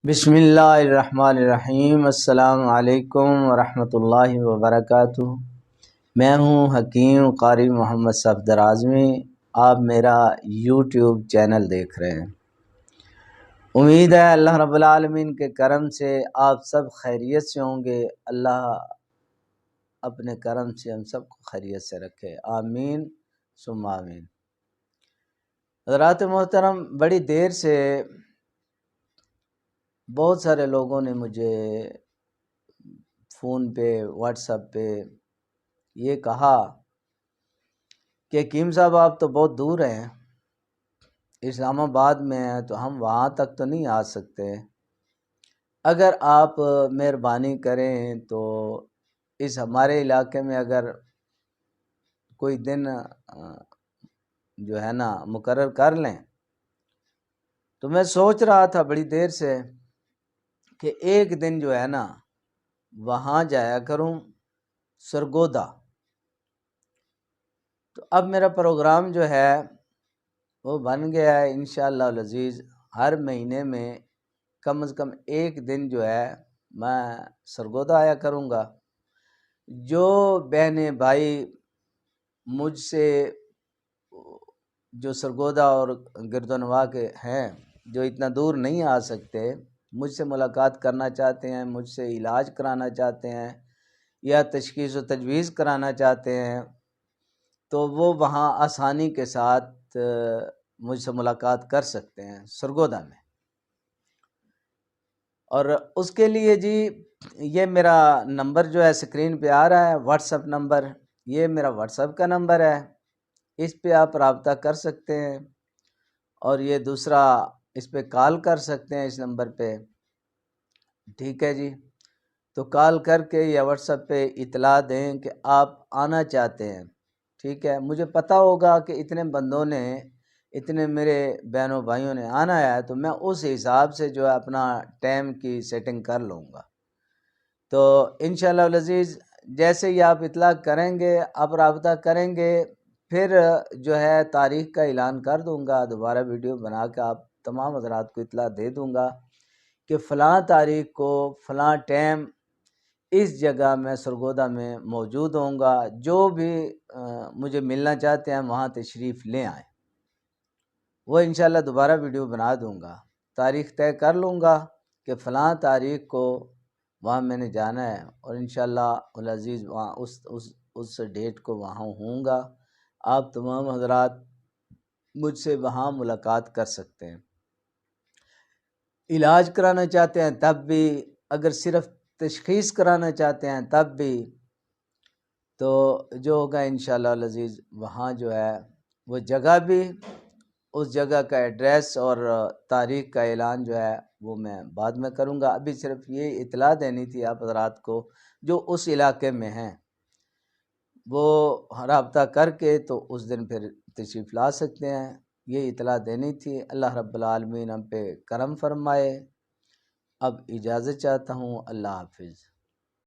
بسم اللہ الرحمن الرحیم۔ السلام علیکم ورحمۃ اللہ وبرکاتہ۔ میں ہوں حکیم قاری محمد صفدر اعظمی۔ آپ میرا یوٹیوب چینل دیکھ رہے ہیں۔ امید ہے اللہ رب العالمین کے کرم سے آپ سب خیریت سے ہوں گے۔ اللہ اپنے کرم سے ہم سب کو خیریت سے رکھے، آمین ثم آمین۔ حضرات محترم، بڑی دیر سے بہت سارے لوگوں نے مجھے فون پہ، واٹس ایپ پہ یہ کہا کہ حکیم صاحب آپ تو بہت دور ہیں، اسلام آباد میں ہیں، تو ہم وہاں تک تو نہیں آ سکتے۔ اگر آپ مہربانی کریں تو اس ہمارے علاقے میں اگر کوئی دن جو ہے نا مقرر کر لیں، تو میں سوچ رہا تھا بڑی دیر سے کہ ایک دن جو ہے نا وہاں جایا کروں، سرگودا۔ تو اب میرا پروگرام جو ہے وہ بن گیا ہے، انشاءاللہ العزیز ہر مہینے میں کم از کم ایک دن جو ہے میں سرگودا آیا کروں گا۔ جو بہنیں بھائی مجھ سے جو سرگودا اور گردنوا کے ہیں، جو اتنا دور نہیں آ سکتے، مجھ سے ملاقات کرنا چاہتے ہیں، مجھ سے علاج کرانا چاہتے ہیں یا تشخیص و تجویز کرانا چاہتے ہیں، تو وہ وہاں آسانی کے ساتھ مجھ سے ملاقات کر سکتے ہیں سرگودا میں۔ اور اس کے لیے جی یہ میرا نمبر جو ہے اسکرین پہ آ رہا ہے، واٹس ایپ نمبر، یہ میرا واٹس ایپ کا نمبر ہے، اس پہ آپ رابطہ کر سکتے ہیں۔ اور یہ دوسرا اس پہ کال کر سکتے ہیں اس نمبر پہ، ٹھیک ہے جی۔ تو کال کر کے یا واٹس ایپ پہ اطلاع دیں کہ آپ آنا چاہتے ہیں، ٹھیک ہے۔ مجھے پتہ ہوگا کہ اتنے بندوں نے، اتنے میرے بہنوں بھائیوں نے آنا ہے، تو میں اس حساب سے جو ہے اپنا ٹائم کی سیٹنگ کر لوں گا۔ تو انشاءاللہ العزیز جیسے ہی آپ اطلاع کریں گے، آپ رابطہ کریں گے، پھر جو ہے تاریخ کا اعلان کر دوں گا، دوبارہ ویڈیو بنا کے آپ تمام حضرات کو اطلاع دے دوں گا کہ فلاں تاریخ کو فلاں ٹائم اس جگہ میں سرگودا میں موجود ہوں گا۔ جو بھی مجھے ملنا چاہتے ہیں وہاں تشریف لے آئیں، وہ انشاءاللہ دوبارہ ویڈیو بنا دوں گا، تاریخ طے کر لوں گا کہ فلاں تاریخ کو وہاں میں نے جانا ہے، اور انشاءاللہ العزیز وہاں اس ڈیٹ کو وہاں ہوں گا۔ آپ تمام حضرات مجھ سے وہاں ملاقات کر سکتے ہیں۔ علاج کرانا چاہتے ہیں تب بھی، اگر صرف تشخیص کرانا چاہتے ہیں تب بھی، تو جو ہوگا انشاءاللہ العزیز وہاں جو ہے وہ جگہ بھی، اس جگہ کا ایڈریس اور تاریخ کا اعلان جو ہے وہ میں بعد میں کروں گا۔ ابھی صرف یہ اطلاع دینی تھی آپ حضرات کو جو اس علاقے میں ہیں، وہ رابطہ کر کے تو اس دن پھر تشریف لا سکتے ہیں۔ یہ اطلاع دینی تھی۔ اللہ رب العالمین ہم پہ کرم فرمائے۔ اب اجازت چاہتا ہوں، اللہ حافظ۔